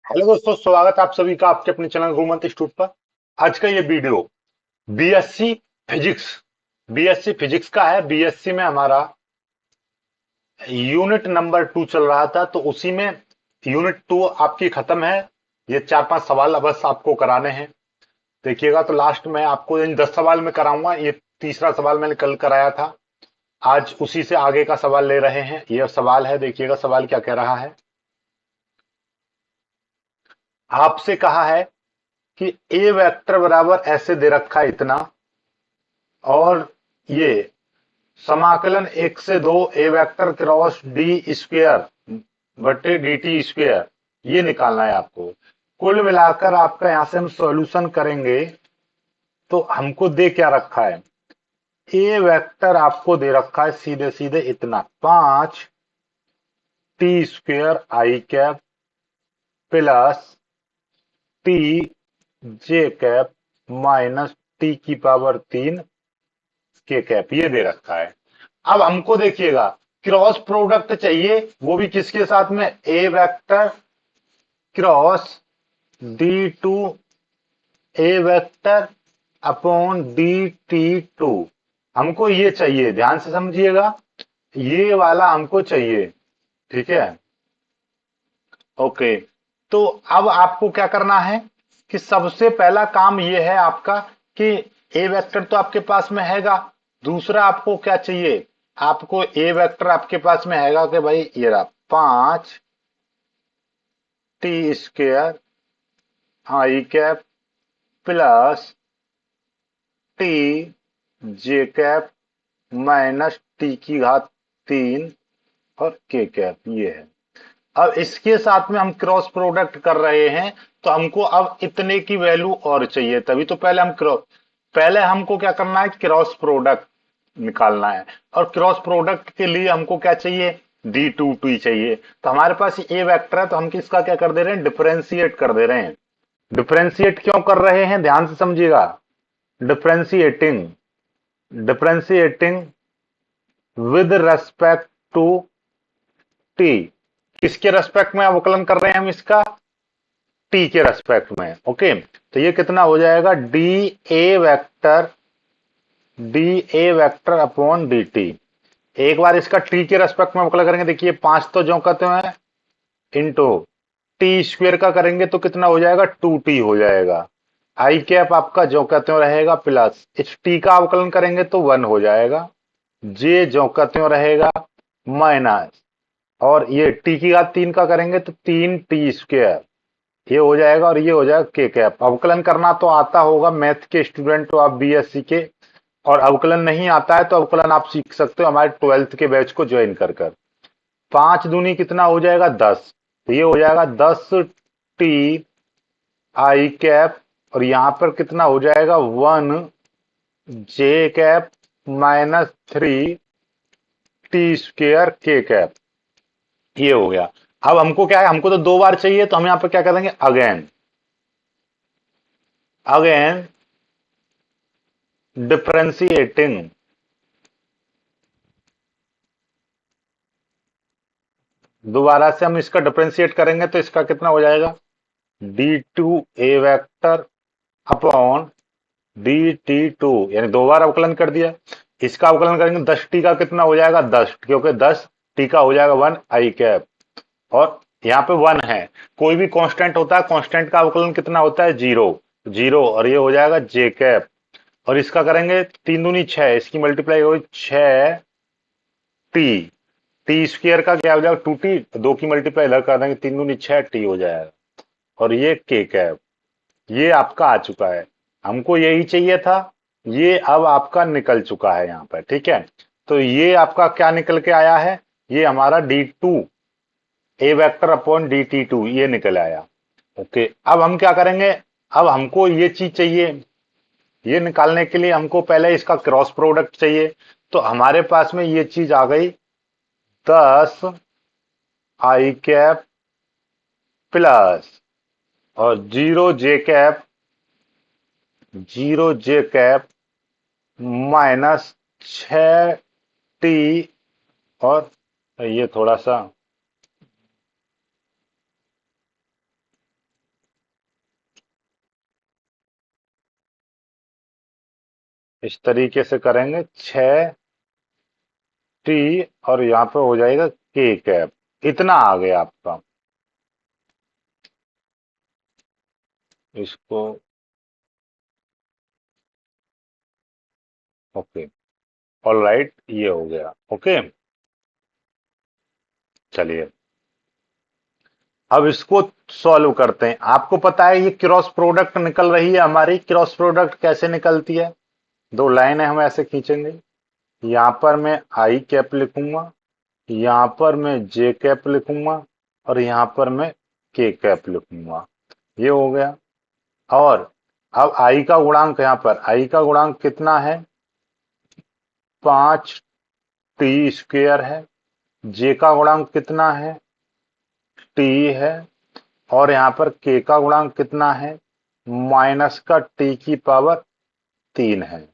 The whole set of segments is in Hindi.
हेलो दोस्तों, स्वागत है आप सभी का आपके अपने चैनल गुरुमंत्र इंस्टीट्यूट पर। आज का ये video BSc physics BSc physics का है। बीएससी में हमारा यूनिट नंबर 2 चल रहा था, तो उसी में यूनिट 2 आपकी खत्म है। ये 4-5 सवाल बस आपको कराने हैं। देखिएगा, तो लास्ट में आपको इन 10 सवाल में कराऊंगा। ये तीसरा सवाल मैंने कल कराया था। आज उसी से आगे का सवाल ले रहे हैं। ये सवाल है, देखिएगा सवाल क्या कह रहा है। आपसे कहा है कि ए वेक्टर बराबर ऐसे दे रखा है इतना, और ये समाकलन 1 से 2 A vector cross D square बटे डी टी स्क्वेयर, ये निकालना है आपको। कुल मिलाकर आपका यहां से हम सॉल्यूशन करेंगे तो हमको दे क्या रखा है। ए वेक्टर आपको दे रखा है सीधे सीधे इतना, 5 टी स्क्वेयर आई कैप प्लस टी जे कैप माइनस टी की पावर 3 के कैप, ये दे रखा है। अब हमको देखिएगा क्रॉस प्रोडक्ट चाहिए, वो भी किसके साथ में, ए वेक्टर क्रॉस D2 ए वेक्टर अपॉन DT2। हमको ये चाहिए, ध्यान से समझिएगा, ये वाला हमको चाहिए। ठीक है, ओके। तो अब आपको क्या करना है कि सबसे पहला काम ये है आपका कि ए वेक्टर तो आपके पास में हैगा। दूसरा आपको क्या चाहिए, आपको ए वेक्टर आपके पास में हैगा कि भाई ये रहा 5 टी स्क्वेयर आई कैप प्लस टी जे कैप माइनस टी की घात 3 और के कैप, ये है। अब इसके साथ में हम क्रॉस प्रोडक्ट कर रहे हैं, तो हमको अब इतने की वैल्यू और चाहिए, तभी तो पहले हमको क्या करना है, क्रॉस प्रोडक्ट निकालना है। और क्रॉस प्रोडक्ट के लिए हमको क्या चाहिए, D2T चाहिए। तो हमारे पास ए वेक्टर है, तो हम किसका क्या कर दे रहे हैं, डिफरेंशिएट कर दे रहे हैं। डिफरेंशिएट क्यों कर रहे हैं, ध्यान से समझिएगा। Differentiating differentiating with respect to T, किसके रेस्पेक्ट में अवकलन कर रहे हैं हम इसका, टी के रेस्पेक्ट में। ओके, तो ये कितना हो जाएगा, D A vector upon D T. एक बार इसका टी के रेस्पेक्ट में अवकलन करेंगे, देखिए 5 तो जो कहते हैं इंटू टी स्क्वेयर का करेंगे तो कितना हो जाएगा, 2T हो जाएगा। आई कैप आपका जो कहते हो रहेगा प्लस, इस टी का अवकलन करेंगे तो 1 हो जाएगा। जे जो कहते हो रहेगा माइनस, और ये टी की घात 3 का करेंगे तो 3T स्क्वेयर, ये हो जाएगा। और ये हो जाएगा के कैप। अवकलन करना तो आता होगा, मैथ के स्टूडेंट तो आप बीएससी के, और अवकलन नहीं आता है तो अवकलन आप सीख सकते हो हमारे 12th के बैच को ज्वाइन कर कर। 5 दूनी कितना हो जाएगा, 10। तो ये हो जाएगा 10 टी आई कैप, और यहां पर कितना हो जाएगा, 1 जे कैप माइनस 3T स्क्वेयर के कैप, ये हो गया। अब हमको क्या है, हमको तो 2 बार चाहिए, तो हम यहां पर क्या करेंगे, अगेन अगेन डिफरेंशिएटिंग, दोबारा से हम इसका डिफरेंशिएट करेंगे तो इसका कितना हो जाएगा, D2 ए वेक्टर अपॉन DT2, यानी 2 बार अवकलन कर दिया। इसका अवकलन करेंगे 10T का कितना हो जाएगा, 10, क्योंकि 10T का हो जाएगा 1 आई कैप, और यहाँ पे 1 है। कोई भी कांस्टेंट होता है, कांस्टेंट का अवकलन कितना होता है, 0 0, और ये हो जाएगा जे कैप। और इसका करेंगे 3 दूनी 6, इसकी मल्टीप्लाई होगी 6T, टी स्क्वेयर का क्या हो जाएगा, 2T, 2 की मल्टीप्लाई इधर कर देंगे, 3 दूनी 6T हो जाएगा। और ये के कैप, ये आपका आ चुका है। हमको यही चाहिए था, ये अब आपका निकल चुका है यहाँ पर। ठीक है, तो ये आपका क्या निकल के आया है, ये हमारा D2 ए वेक्टर अपॉन DT2 ये निकल आया। ओके, अब हम क्या करेंगे, अब हमको ये चीज चाहिए। ये निकालने के लिए हमको पहले इसका क्रॉस प्रोडक्ट चाहिए। तो हमारे पास में ये चीज आ गई, 10 आई कैप प्लस, और 0 जे कैप माइनस 6T, और ये थोड़ा सा इस तरीके से करेंगे 6t और यहाँ पे हो जाएगा के कैप। इतना आ गया आपका। इसको ओके, ऑल राइट, ये हो गया। ओके, चलिए अब इसको सॉल्व करते हैं। आपको पता है ये क्रॉस प्रोडक्ट निकल रही है हमारी। क्रॉस प्रोडक्ट कैसे निकलती है? दो लाइनें हम ऐसे खींचेंगे, यहाँ पर मैं आई कैप लिखूंगा, यहाँ पर मैं जे कैप लिखूंगा और यहाँ पर मैं के कैप लिखूंगा। ये हो गया। और अब आई का गुणांक, यहाँ पर आई का गुणांक कितना है? 5t² है। जे का गुणांक कितना है? टी है। और यहाँ पर के का गुणांक कितना है? माइनस का टी की पावर 3 है।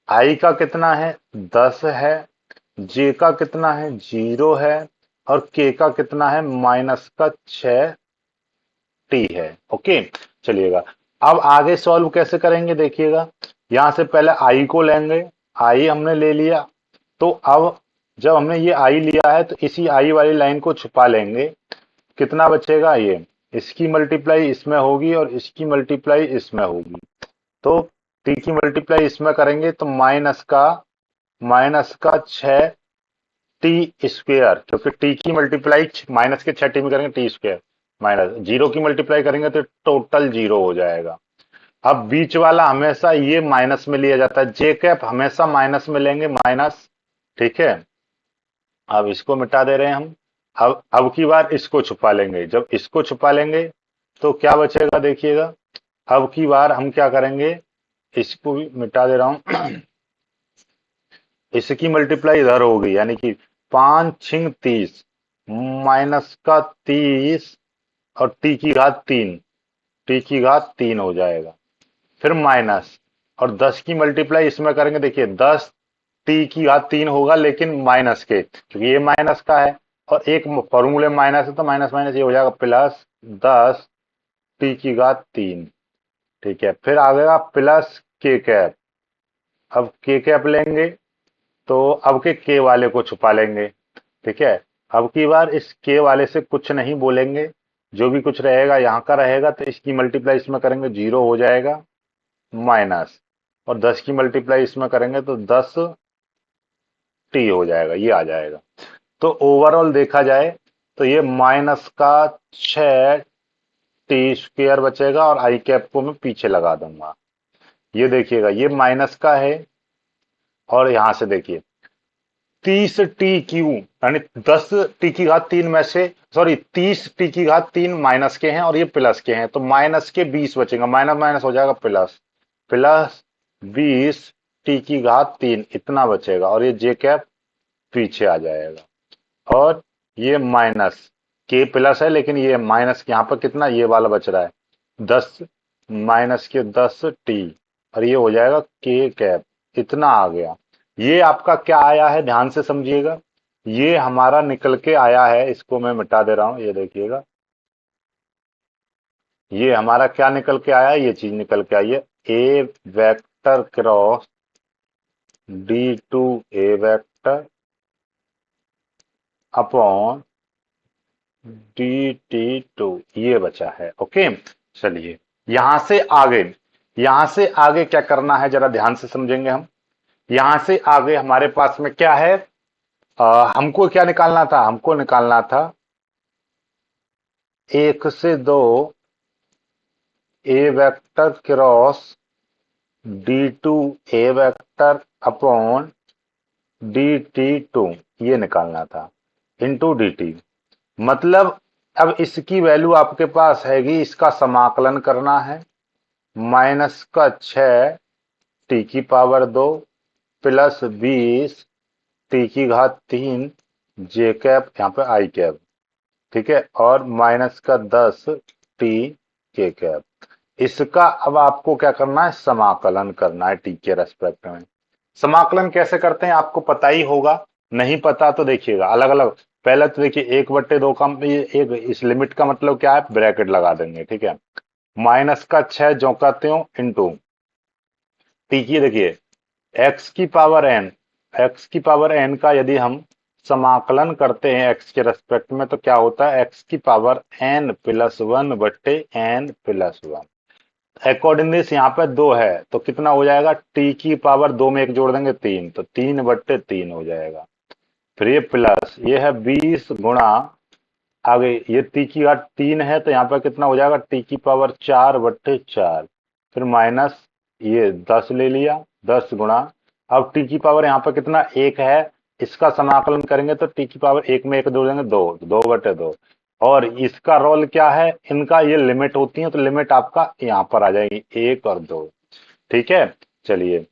आई का कितना है? 10 है। जे का कितना है? 0 है। और के का कितना है? माइनस का 6t है। ओके, चलिएगा अब आगे सॉल्व कैसे करेंगे देखिएगा। यहां से पहले आई को लेंगे, आई हमने ले लिया। तो अब जब हमने ये आई लिया है तो इसी आई वाली लाइन को छुपा लेंगे। कितना बचेगा? ये इसकी मल्टीप्लाई इसमें होगी और इसकी मल्टीप्लाई इसमें होगी। तो टी की मल्टीप्लाई इसमें करेंगे तो माइनस का 6t², क्योंकि टी की मल्टीप्लाई -6t में करेंगे t²। माइनस 0 की मल्टीप्लाई करेंगे तो टोटल 0 हो जाएगा। अब बीच वाला हमेशा ये माइनस में लिया जाता है, जे कैप हमेशा माइनस में लेंगे, माइनस। ठीक है, अब इसको मिटा दे रहे हैं हम। अब की बार इसको छुपा लेंगे। जब इसको छुपा लेंगे तो क्या बचेगा देखिएगा। अब की बार हम क्या करेंगे, इसको भी मिटा दे रहा हूं। इसकी मल्टीप्लाई इधर होगी, यानी कि 5×6 = 30, -30 और टी की घात 3 हो जाएगा। फिर माइनस, और 10 की मल्टीप्लाई इसमें करेंगे। देखिए 10 टी की घात 3 होगा लेकिन माइनस के, क्योंकि ये माइनस का है और एक फॉर्मूले माइनस है तो माइनस माइनस ये हो जाएगा +10 टी की घात 3। ठीक है, फिर आ गया प्लस के कैप। अब के कैप लेंगे तो अब के वाले को छुपा लेंगे। ठीक है, अब की बार इस के वाले से कुछ नहीं बोलेंगे, जो भी कुछ रहेगा यहाँ का रहेगा, तो इसकी मल्टीप्लाई इसमें करेंगे 0 हो जाएगा, माइनस, और 10 की मल्टीप्लाई इसमें करेंगे तो 10t हो जाएगा, ये आ जाएगा। तो ओवरऑल देखा जाए तो ये -6t² बचेगा और आई कैप को मैं पीछे लगा दूंगा। ये देखिएगा ये माइनस का है और यहां से देखिए 30t³ यानी 10t की घात 3 में से, सॉरी 30t की घात 3 माइनस के हैं और ये प्लस के हैं, तो माइनस के 20 बचेगा, माइनस माइनस हो जाएगा प्लस, प्लस 20t की घात 3 इतना बचेगा और ये जे कैप पीछे आ जाएगा। और ये माइनस के प्लस है लेकिन ये माइनस यहाँ पर कितना, ये वाला बच रहा है 10, -10t, और ये हो जाएगा के कैप। इतना आ गया। ये आपका क्या आया है ध्यान से समझिएगा। ये हमारा निकल के आया है, इसको मैं मिटा दे रहा हूं, ये देखिएगा। ये हमारा क्या निकल के आया है, ये चीज निकल के आई है, A vector cross D2 A vector upon DT2, ये बचा है। ओके, चलिए यहां से आगे क्या करना है जरा ध्यान से समझेंगे हम। यहां से आगे हमारे पास में क्या है, हमको क्या निकालना था, हमको निकालना था 1 से 2 A vector cross D2 A vector upon DT2, ये निकालना था, इंटू dt। मतलब अब इसकी वैल्यू आपके पास हैगी, इसका समाकलन करना है, -6t² प्लस 20t की घात 3 जे कैप, यहाँ पे आई कैप। ठीक है, और -10t के कैप। इसका अब आपको क्या करना है, समाकलन करना है टी के रेस्पेक्ट में। समाकलन कैसे करते हैं आपको पता ही होगा, नहीं पता तो देखिएगा अलग अलग। पहले तो देखिए 1/2 का एक इस लिमिट का मतलब क्या है, ब्रैकेट लगा देंगे। ठीक है, -6 जो कहते हो इंटू टी की, देखिए एक्स की पावर एन, एक्स की पावर एन का यदि हम समाकलन करते हैं एक्स के रेस्पेक्ट में तो क्या होता है, एक्स की पावर एन प्लस वन बट्टे एन प्लस वन। अकॉर्डिंगली यहाँ पे दो है तो कितना हो जाएगा, टी की पावर दो में एक जोड़ देंगे तीन, तो तीन बट्टे तीन हो जाएगा। फिर ये प्लस ये है 20 गुणा, आगे ये टी की घात तीन है तो यहाँ पर कितना हो जाएगा, टी की पावर चार बट्टे चार। फिर माइनस ये 10 ले लिया, 10 गुणा, अब टी की पावर यहाँ पर कितना एक है, इसका समाकलन करेंगे तो टी की पावर एक में एक जोड़ देंगे दो, दो बटे दो। और इसका रोल क्या है, इनका ये लिमिट होती है तो लिमिट आपका यहाँ पर आ जाएगी एक और दो। ठीक है, चलिए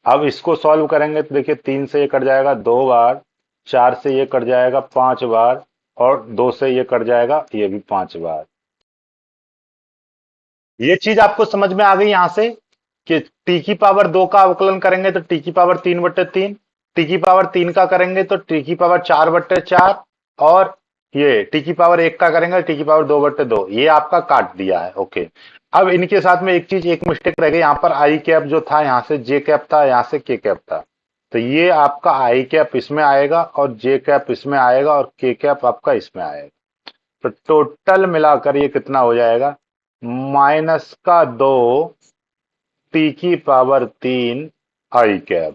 अब इसको सॉल्व करेंगे तो देखिए तीन से ये कट जाएगा दो बार, चार से ये कट जाएगा पांच बार, और दो से ये कट जाएगा ये भी पांच बार। ये चीज आपको समझ में आ गई यहां से कि टी की पावर दो का अवकलन करेंगे तो टी की पावर तीन बट्टे तीन, टी की पावर तीन का करेंगे तो टी की पावर चार बट्टे चार, और ये टी की पावर एक का करेंगे टी की पावर दो बट्टे दो। ये आपका काट दिया है, ओके। अब इनके साथ में एक चीज, एक मिस्टेक रह गई, यहाँ पर आई कैप जो था यहाँ से जे कैप था, यहाँ से के कैप था, तो ये आपका आई कैप इसमें आएगा और जे कैप इसमें आएगा और के कैप आपका इसमें आएगा। तो टोटल मिलाकर ये कितना हो जाएगा, माइनस का दो टी की पावर तीन आई कैप,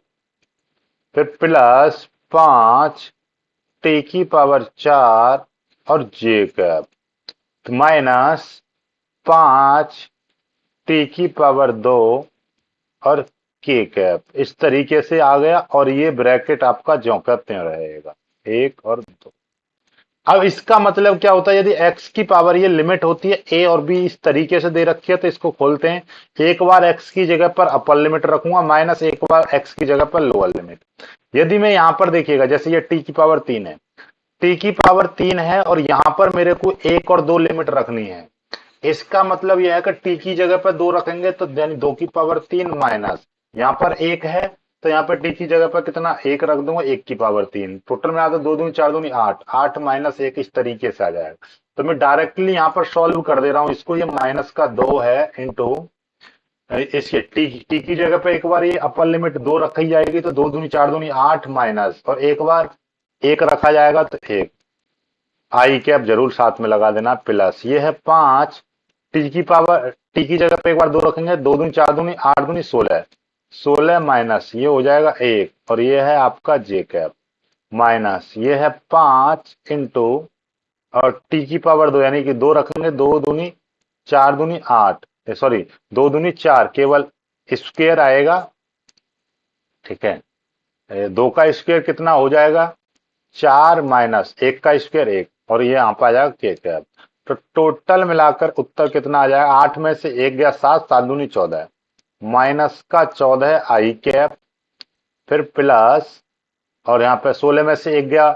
फिर प्लस पांच टी की पावर चार और जे कैप, तो माइनस पांच टी की पावर दो और के कैप, इस तरीके से आ गया। और ये ब्रैकेट आपका ज्यों का त्यों रहेगा, एक और दो। अब इसका मतलब क्या होता है, यदि x की पावर ये लिमिट होती है a और b इस तरीके से दे रखी है तो इसको खोलते हैं, एक बार x की जगह पर अपर लिमिट रखूंगा माइनस एक बार x की जगह पर लोअर लिमिट। यदि मैं यहां पर देखिएगा जैसे ये t की पावर तीन है, t की पावर तीन है और यहां पर मेरे को एक और दो लिमिट रखनी है, इसका मतलब यह है कि टी की जगह पर दो रखेंगे तो यानी दो की पावर तीन माइनस यहाँ पर एक है तो यहाँ पर टी की जगह पर कितना एक रख दूंगा, एक की पावर तीन, टोटल में आता दो दूनी चार दूनी आठ, आठ माइनस एक इस तरीके से आ जाएगा। तो मैं डायरेक्टली यहाँ पर सॉल्व कर दे रहा हूं इसको, ये माइनस का दो है इंटू इसके टी की जगह पे एक बार ये अपर लिमिट दो रखी जाएगी तो दो दूनी चार दूनी आठ माइनस, और एक बार एक रखा जाएगा तो एक, आई कैप जरूर साथ में लगा देना, प्लस ये है पांच टी की पावर, टी की जगह पे एक बार दो रखेंगे, दो दूनी चार दूनी आठ दूनी सोलह, सोलह माइनस ये हो जाएगा एक, और ये है आपका जे कैप, माइनस ये है पांच इंटू, और टी की पावर दो यानी कि दो रखेंगे, दो दूनी चार दूनी आठ, सॉरी दो दूनी चार, केवल स्क्वेयर आएगा। ठीक है, दो का स्क्वेयर कितना हो जाएगा, चार माइनस एक का स्क्वायर एक, और ये यहाँ पे आ जाएगा के कैप। तो टोटल मिलाकर उत्तर कितना आ जाएगा, आठ में से एक गया सात, सात दूनी चौदह, माइनस का चौदह आई कैप, फिर प्लस, और यहाँ पे सोलह में से एक गया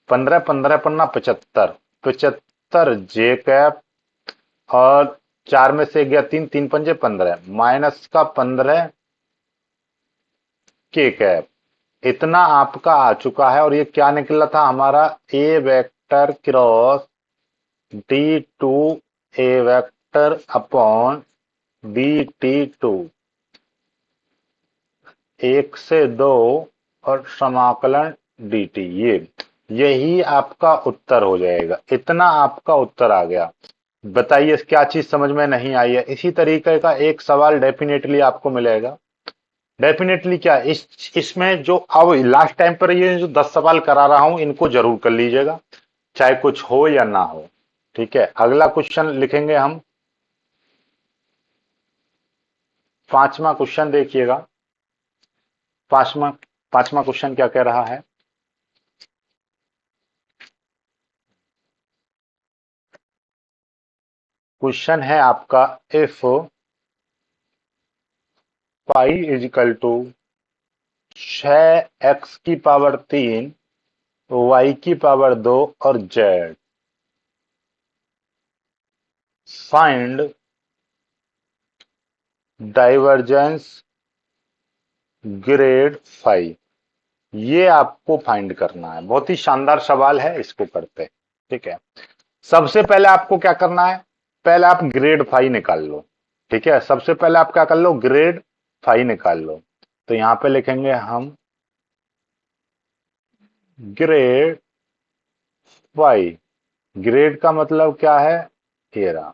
पंद्रह, पंद्रह पन्ना पचहत्तर, पचहत्तर जे कैप, और चार में से एक गया तीन, तीन पंजे पंद्रह, माइनस का पंद्रह के कैप। इतना आपका आ चुका है, और ये क्या निकला था हमारा, A vector cross D two A vector upon B T two, एक से दो और समाकलन डी टी, ये यही आपका उत्तर हो जाएगा। इतना आपका उत्तर आ गया। बताइए क्या चीज समझ में नहीं आई है। इसी तरीके का एक सवाल डेफिनेटली आपको मिलेगा। डेफिनेटली क्या इसमें जो अब लास्ट टाइम पर ये जो 10 सवाल करा रहा हूं इनको जरूर कर लीजिएगा, चाहे कुछ हो या ना हो। ठीक है, अगला क्वेश्चन लिखेंगे हम, पांचवा क्वेश्चन देखिएगा। पांचवा पांचवा क्वेश्चन क्या कह रहा है, क्वेश्चन है आपका, if pi is equal to 6x की पावर तीन, y की पावर दो और z, find divergence grade five. ये आपको फाइंड करना है, बहुत ही शानदार सवाल है, इसको करते हैं। ठीक है, सबसे पहले आपको क्या करना है, पहले आप ग्रेड फाइव निकाल लो। ठीक है, सबसे पहले आप क्या कर लो, ग्रेड फाइव निकाल लो। तो यहां पे लिखेंगे हम ग्रेड फाई। ग्रेड का मतलब क्या है, ये रहा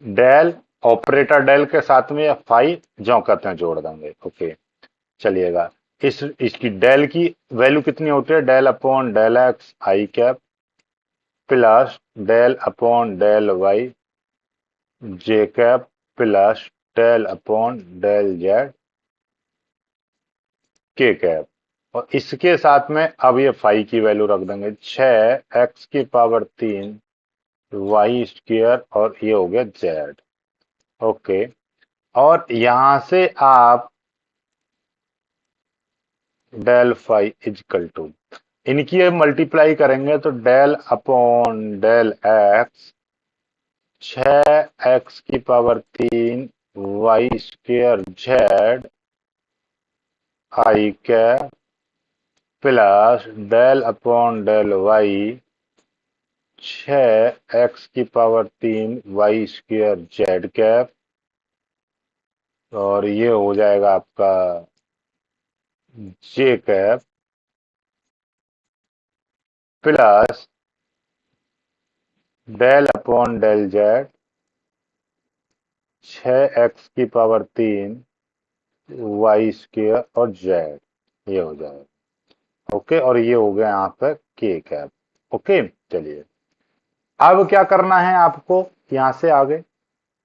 डेल, ऑपरेटर डेल के साथ में या फाई जो कहते हैं जोड़ देंगे। ओके, चलिएगा। इसकी डेल की वैल्यू कितनी होती है, del upon del X I cap plus del upon del Y J cap plus del upon del Z K cap. और इसके साथ में अब ये फाई की वैल्यू रख देंगे 6 x⁻³ वाई स्क्र और ये हो गया जेड। ओके, और यहां से आप डेल फाई इजकल टू इनकी मल्टीप्लाई करेंगे तो del upon del X 6 x⁻³ Y square Z I cap plus del upon del Y 6 x⁻³ Y square Z cap और ये हो जाएगा आपका J cap plus del upon del Z 6 x⁻³ Y square और जेड, ये हो जाएगा। ओके, और ये हो गया यहाँ पे के कैप। ओके, चलिए अब क्या करना है आपको, यहां से आगे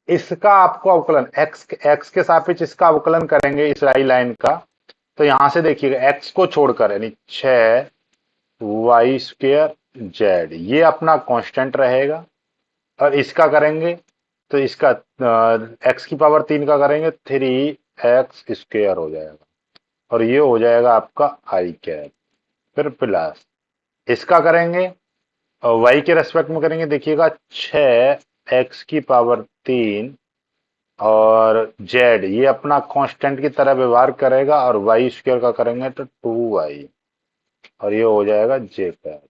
इसका आपको अवकलन एक्स एक्स के सापेक्ष इसका अवकलन करेंगे इस आई लाइन का। तो यहां से देखिएगा एक्स को छोड़कर यानी 6 y² जेड ये अपना कांस्टेंट रहेगा। और इसका करेंगे तो इसका x⁻³ का करेंगे 3x² हो जाएगा और ये हो जाएगा आपका आई कैप। फिर प्लस इसका करेंगे और y के रेस्पेक्ट में करेंगे, देखिएगा 6 x⁻³ और z ये अपना कांस्टेंट की तरह व्यवहार करेगा और y² का करेंगे तो 2y और ये हो जाएगा जे कैप।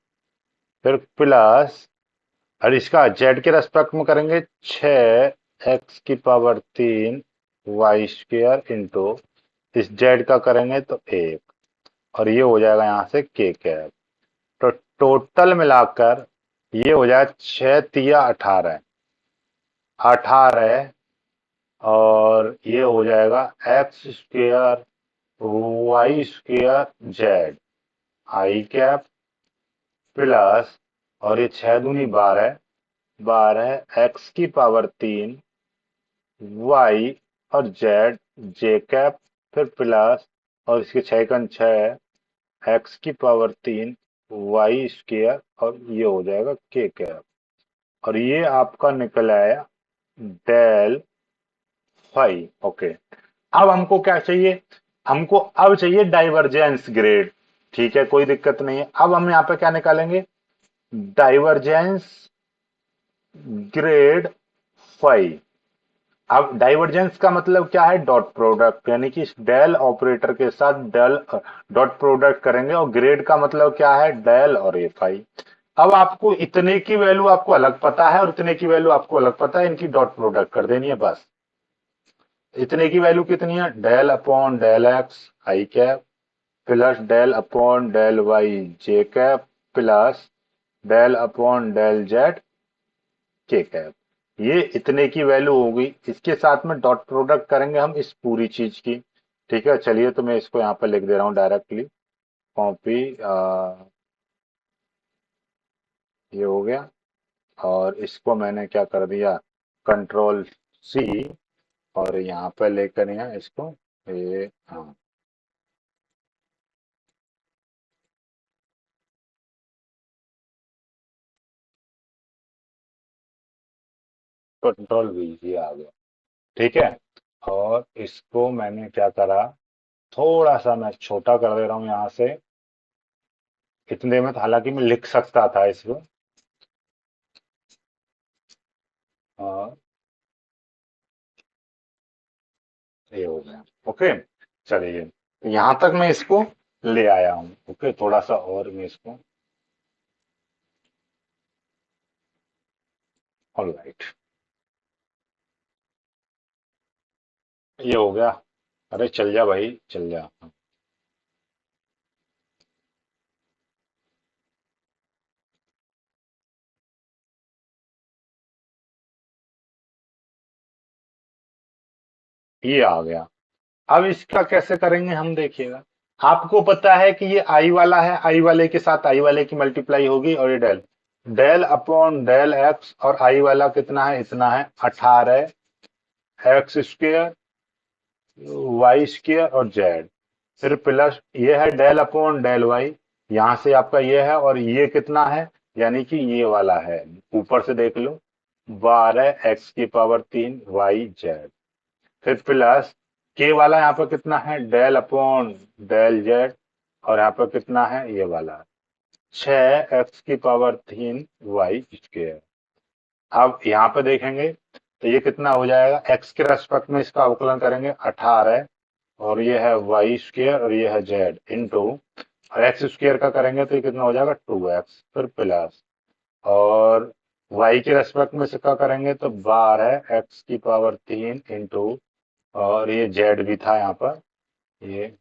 फिर प्लस और इसका z के रेस्पेक्ट में करेंगे 6 x⁻³ y² इंटू इस z का करेंगे तो 1 और ये हो जाएगा यहां से के कैप। तो टोटल मिलाकर ये हो जाए 6 × 3 = 18, 18 और ये हो जाएगा x² y² Z I cap plus और ये 6×2 = 12, 12 x⁻³ y और जेड जे कैप फिर प्लस और इसके 6×6 x⁻³ y² और ये हो जाएगा के कैप। और ये आपका निकल आया डेल फाई। ओके, अब हमको क्या चाहिए, हमको अब चाहिए डाइवर्जेंस ग्रेड। ठीक है, कोई दिक्कत नहीं है। अब हम यहाँ पे क्या निकालेंगे, डाइवर्जेंस ग्रेड फाई। अब डाइवर्जेंस का मतलब क्या है, डॉट प्रोडक्ट, यानी कि डेल ऑपरेटर के साथ डेल डॉट प्रोडक्ट करेंगे और ग्रेड का मतलब क्या है, डेल और ए फाई। अब आपको इतने की वैल्यू आपको अलग पता है और इतने की वैल्यू आपको अलग पता है, इनकी डॉट प्रोडक्ट कर देनी है बस। इतने की वैल्यू कितनी है, del upon del X I cap plus del upon del Y J cap plus del upon del Z K cap. ये इतने की वैल्यू होगी, इसके साथ में डॉट प्रोडक्ट करेंगे हम इस पूरी चीज की। ठीक है, चलिए तो मैं इसको यहाँ पे लिख दे रहा हूँ डायरेक्टली, कॉपी ये हो गया और इसको मैंने क्या कर दिया, कंट्रोल C और यहाँ पे लेकर यहाँ इसको ये हाँ कंट्रोल V ये आ गया। ठीक है, और इसको मैंने क्या करा, थोड़ा सा मैं छोटा कर दे रहा हूँ यहाँ से। इतने में तो हालांकि मैं लिख सकता था इसको और ये हो गया। ओके, चलिए यहां तक मैं इसको ले आया हूं। ओके, थोड़ा सा और मैं इसको, ऑलराइट, ये हो गया। अरे चल जा भाई, चल जा। ये आ गया। अब इसका कैसे करेंगे हम, देखिएगा। आपको पता है कि ये आई वाला है, आई वाले के साथ आई वाले की मल्टीप्लाई होगी, और ये del, del upon del x, और आई वाला कितना है, इतना है 18 एक्स स्क्वेयर वाई स्क्वेयर और जेड। फिर प्लस ये है डेल अपॉन डेल वाई, यहां से आपका ये है, और ये कितना है, यानी कि ये वाला है, ऊपर से देख लो, 12 x की पावर 3 वाई जेड। फिर प्लस के वाला यहाँ पर कितना है, डेल अपॉन डेल जेड, और यहाँ पर कितना है, ये वाला 6 x की पावर 3 वाई स्क्वेयर। अब यहाँ पे देखेंगे तो ये कितना हो जाएगा, एक्स के रेस्पेक्ट में इसका अवकलन करेंगे 18, और ये है वाई स्क्वेयर, और ये है जेड इंटू, और एक्स स्क्वेयर का करेंगे तो ये कितना हो जाएगा 2x, फिर प्लस, और वाई के रेस्पेक्ट में इसका करेंगे तो 12 x की पावर 3 इंटू, और ये जेड भी था यहाँ पर, ये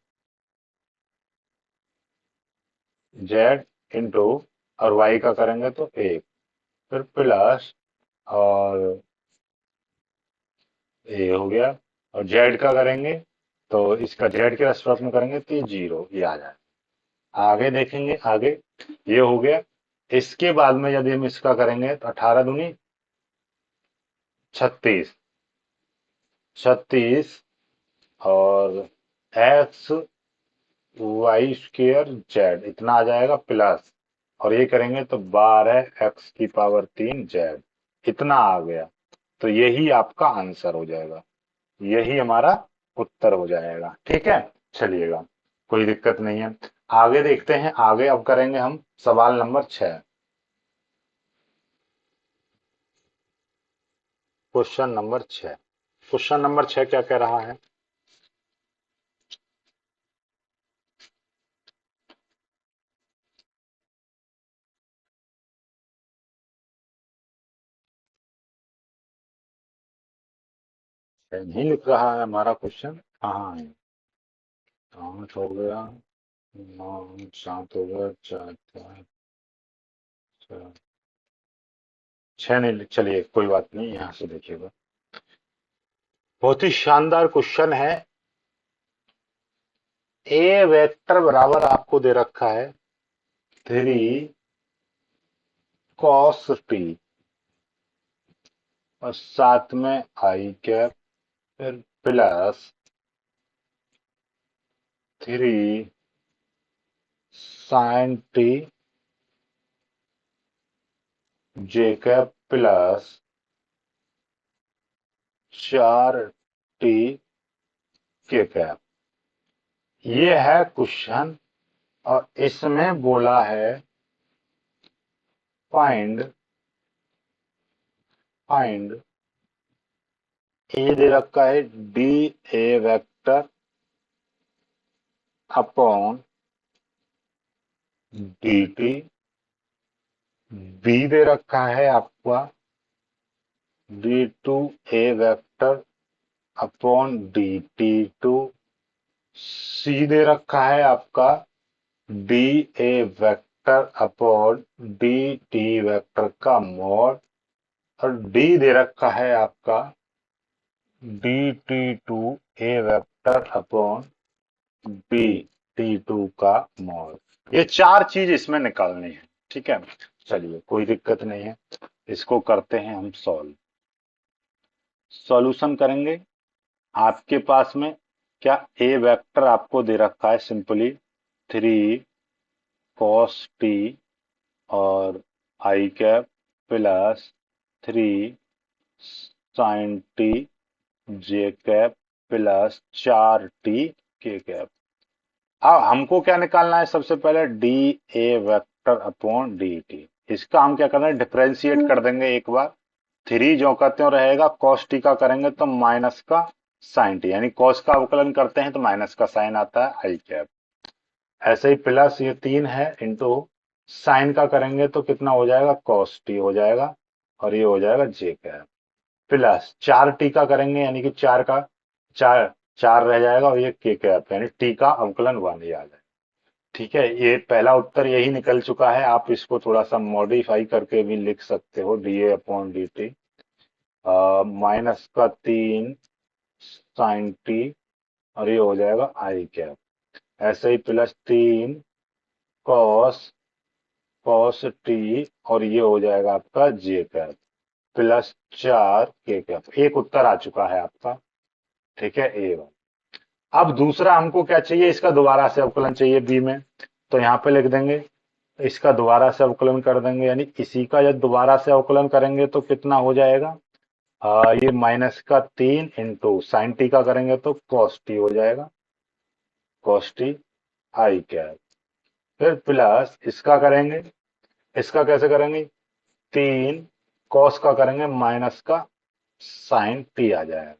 जेड इंटू, और वाई का करेंगे तो 1, फिर प्लस, और ये हो गया, और जेड का करेंगे तो इसका जेड के रेस्पेक्ट में करेंगे तो ये 0, ये आ जाए। आगे देखेंगे, आगे ये हो गया। इसके बाद में यदि हम इसका करेंगे तो 18 दूनी 36, 36, और एक्स वाई स्क्वेयर जेड इतना आ जाएगा, प्लस, और ये करेंगे तो 12 x की पावर 3 जेड इतना आ गया। तो यही आपका आंसर हो जाएगा, यही हमारा उत्तर हो जाएगा। ठीक है, चलिएगा, कोई दिक्कत नहीं है। आगे देखते हैं, आगे अब करेंगे हम सवाल नंबर 6। क्वेश्चन नंबर 6 क्या कह रहा है। नहीं लिख रहा है हमारा क्वेश्चन, कहाँ है। 8 हो गया, 9, 7 हो गया, 4, 6 नहीं, चलिए कोई बात नहीं, यहाँ से देखिएगा। बहुत ही शानदार क्वेश्चन है। ए वेक्टर बराबर आपको दे रखा है 3 cos t, और साथ में आई कैप, फिर प्लस 3 sin t जे कैप, प्लस 4 t के कैप। ये है क्वेश्चन, और इसमें बोला है फाइंड, फाइंड ए दे रखा है D A vector upon D T, B दे रखा है आपका D two A vector upon D T two, C दे रखा है आपका D A vector upon D T vector का मॉड, और डी दे रखा है आपका D T two A vector upon D T two का मॉड। ये चार चीज इसमें निकालनी है। ठीक है, चलिए कोई दिक्कत नहीं है, इसको करते हैं हम सॉल्व। सॉल्यूशन करेंगे। आपके पास में क्या ए वेक्टर आपको दे रखा है, सिंपली 3 cos t, और आई कैप, प्लस 3 sin t जे कैप, प्लस 4 t के कैप। अब हमको क्या निकालना है, सबसे पहले D A vector upon D T. इसका हम क्या करना है, डिफ्रेंशिएट कर देंगे एक बार। 3 जो का त्यों रहेगा, कॉस टी का करेंगे तो माइनस का साइन टी, यानी कॉस का अवकलन करते हैं तो माइनस का साइन आता है आई कैप। ऐसे ही प्लस ये 3 है इंटू साइन का करेंगे तो कितना हो जाएगा, कॉस टी हो जाएगा, और ये हो जाएगा जे कैप, प्लस 4 टी का करेंगे, यानी कि 4 का 4 4 रह जाएगा और ये के कैप यानी टी का अवकलन 1 ही आ जाएगा। ठीक है, ये पहला उत्तर यही निकल चुका है। आप इसको थोड़ा सा मॉडिफाई करके भी लिख सकते हो, D A upon D T minus का 3 साइन टी और ये हो जाएगा आई कैप। ऐसे ही प्लस 3 कॉस कॉस टी और ये हो जाएगा आपका जे कैप प्लस 4 के कैप। एक उत्तर आ चुका है आपका। ठीक है, ए वन। अब दूसरा हमको क्या चाहिए, इसका दोबारा से अवकलन चाहिए बी में। तो यहाँ पे लिख देंगे, इसका दोबारा से अवकलन कर देंगे, यानी इसी का जब दोबारा से अवकलन करेंगे तो कितना हो जाएगा, ये माइनस का 3 इंटू साइन टी का करेंगे तो कॉस टी हो जाएगा, कॉस टी आई कैप। फिर प्लस इसका करेंगे, इसका कैसे करेंगे, 3 कॉस का करेंगे माइनस का साइन टी आ जाएगा,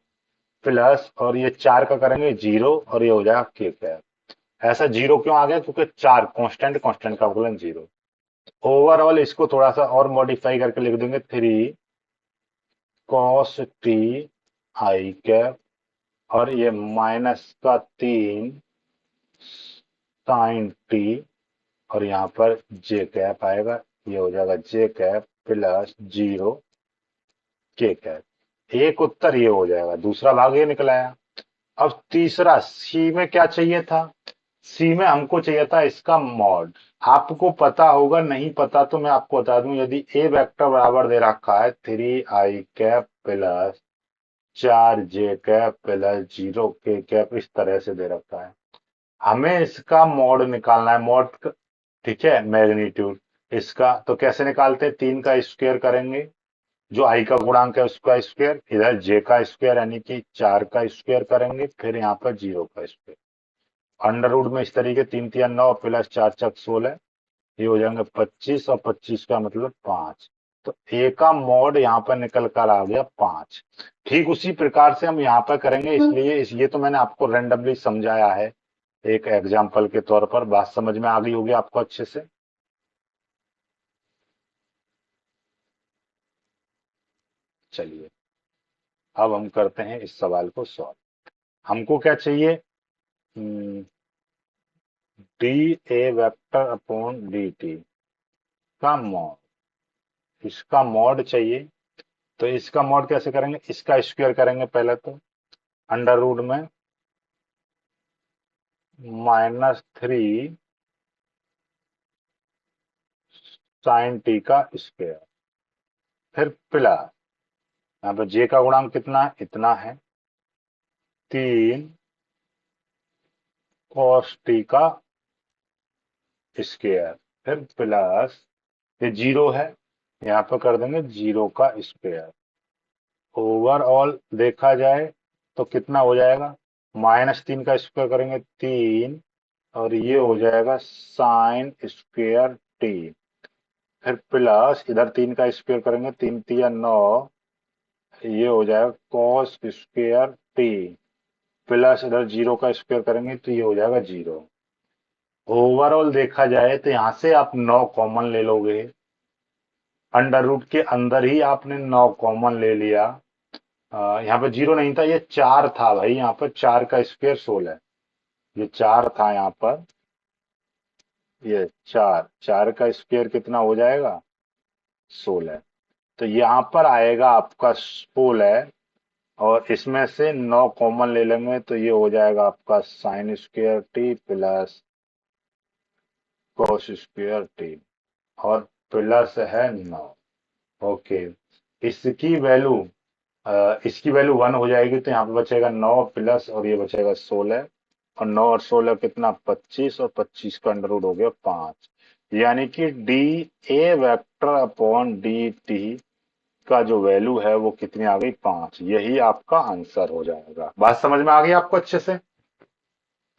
प्लस और ये 4 का करेंगे 0 और ये हो जाएगा के कैप। ऐसा 0 क्यों आ गया, क्योंकि 4 कांस्टेंट, कांस्टेंट का अवकलन 0। ओवरऑल इसको थोड़ा सा और मॉडिफाई करके लिख देंगे, 3 कॉस टी आई कैप और ये माइनस का 3 साइन टी और यहाँ पर जे कैप आएगा, ये हो जाएगा जे कैप प्लस 0 के कैप। एक उत्तर ये हो जाएगा, दूसरा भाग ये निकल आया। अब तीसरा सी में क्या चाहिए था, सी में हमको चाहिए था इसका मॉड। आपको पता होगा, नहीं पता तो मैं आपको बता दूं, यदि ए वेक्टर बराबर दे रखा है 3 आई कैप प्लस 4 जे कैप प्लस 0 के कैप, इस तरह से दे रखा है, हमें इसका मॉड निकालना है। मॉड, ठीक है, मैग्नीट्यूड इसका तो कैसे निकालते हैं, 3 का स्क्वायर करेंगे, जो आई का गुणांक है उसका स्क्वायर, इधर जे का स्क्वायर यानी कि 4 का स्क्वायर करेंगे, फिर यहाँ पर 0 का स्क्वायर, अंडर रूट में इस तरीके 3 तिया 9 प्लस 4 चक 16, ये हो जाएंगे 25 और 25 का मतलब 5। तो ए का मॉड यहाँ पर निकल कर आ गया 5। ठीक उसी प्रकार से हम यहाँ पर करेंगे, इसलिए ये तो मैंने आपको रेंडमली समझाया है एक एग्जाम्पल के तौर पर। बात समझ में आ गई होगी आपको अच्छे से। चलिए, अब हम करते हैं इस सवाल को सॉल्व। हमको क्या चाहिए, D A vector upon D T का मॉड, इसका मॉड चाहिए। तो इसका मॉड कैसे करेंगे, इसका स्क्वायर करेंगे पहले तो, अंडर रूट में -3 साइन टी का स्क्वायर, फिर प्लस यहाँ पे जे का गुणांक कितना है, इतना है, 3 कॉस टी का स्क्वायर, फिर प्लस ये 0 है, यहाँ पर कर देंगे 0 का स्क्वायर। ओवरऑल देखा जाए तो कितना हो जाएगा, -3 का स्क्वायर करेंगे 3 और ये हो जाएगा साइन स्क्वायर टी, फिर प्लस इधर 3 का स्क्वायर करेंगे, 3 तिया 9, ये हो जाएगा कॉस स्क्वायर टी, प्लस इधर 0 का स्क्वायर करेंगे तो ये हो जाएगा 0। ओवरऑल देखा जाए तो यहाँ से आप 9 कॉमन ले लोगे, अंडर रूट के अंदर ही आपने 9 कॉमन ले लिया। यहाँ पे 0 नहीं था, ये 4 था भाई, यहाँ पर 4 का स्क्वायर 16, ये 4 था यहाँ पर, ये 4, 4 का स्क्वायर कितना हो जाएगा 16। तो यहाँ पर आएगा आपका 16 और इसमें से 9 कॉमन ले लेंगे तो ये हो जाएगा आपका sine square T plus cos square T और प्लस है 9। ओके, इसकी वैल्यू इसकी वैल्यू 1 हो जाएगी तो यहाँ पे बचेगा 9 प्लस और ये बचेगा 16, और 9 और 16 कितना 25 और 25 का अंडर रूट हो गया 5, यानी कि D A vector upon D T का जो वैल्यू है वो कितनी आ गई 5। यही आपका आंसर हो जाएगा। बात समझ में आ गई आपको अच्छे से।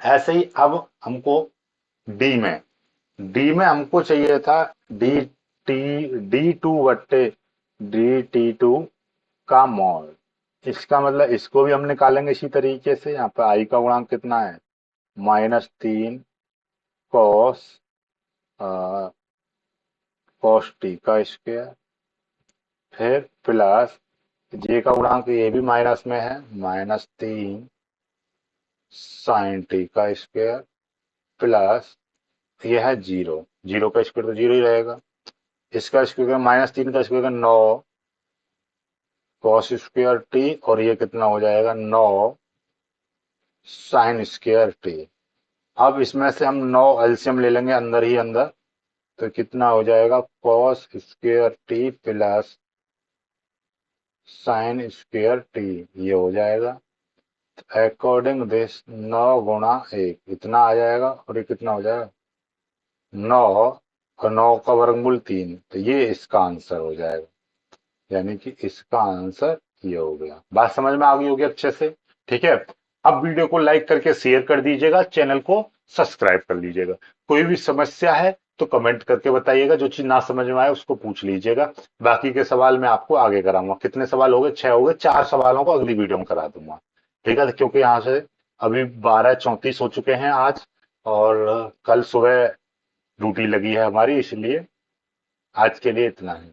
ऐसे ही अब हमको डी में, डी में हमको चाहिए था डी टी डी टू बट्टे डी टी टू का मॉड। इसका मतलब इसको भी हम निकालेंगे इसी तरीके से। यहाँ पे आई का गुणांक कितना है, -3 कॉस कॉस टी का स्क्वायर, फिर प्लस जे का गुणांक ये भी माइनस में है, -3 साइन टी का स्क्वायर प्लस यह है जीरो, जीरो का स्क्वायर तो जीरो ही रहेगा, इसका स्क्वायर माइनस तीन का स्क्वायर 9 कॉस स्क्वायर टी, और ये कितना हो जाएगा 9 साइन स्क्वायर टी। अब इसमें से हम 9 एलसीएम ले लेंगे अंदर ही अंदर, तो कितना हो जाएगा cos square T plus sine square T, ये हो जाएगा। अकॉर्डिंग दिस 9 गुणा एक इतना आ जाएगा, और ये कितना हो जाएगा 9, और 9 का वर्गमूल 3, तो ये इसका आंसर हो जाएगा। यानी कि इसका आंसर ये हो गया। बात समझ में आ गई होगी अच्छे से? ठीक है। अब वीडियो को लाइक करके शेयर कर दीजिएगा, चैनल को सब्सक्राइब कर लीजिएगा। कोई भी समस्या है तो कमेंट करके बताइएगा, जो चीज ना समझ में आए उसको पूछ लीजिएगा। बाकी के सवाल मैं आपको आगे कराऊंगा। कितने सवाल हो गए? 6 हो गए, 4 सवालों को अगली वीडियो में करा दूंगा। ठीक है, क्योंकि यहाँ से अभी 12:34 हो चुके हैं आज, और कल सुबह ड्यूटी लगी है हमारी, इसलिए आज के लिए इतना है।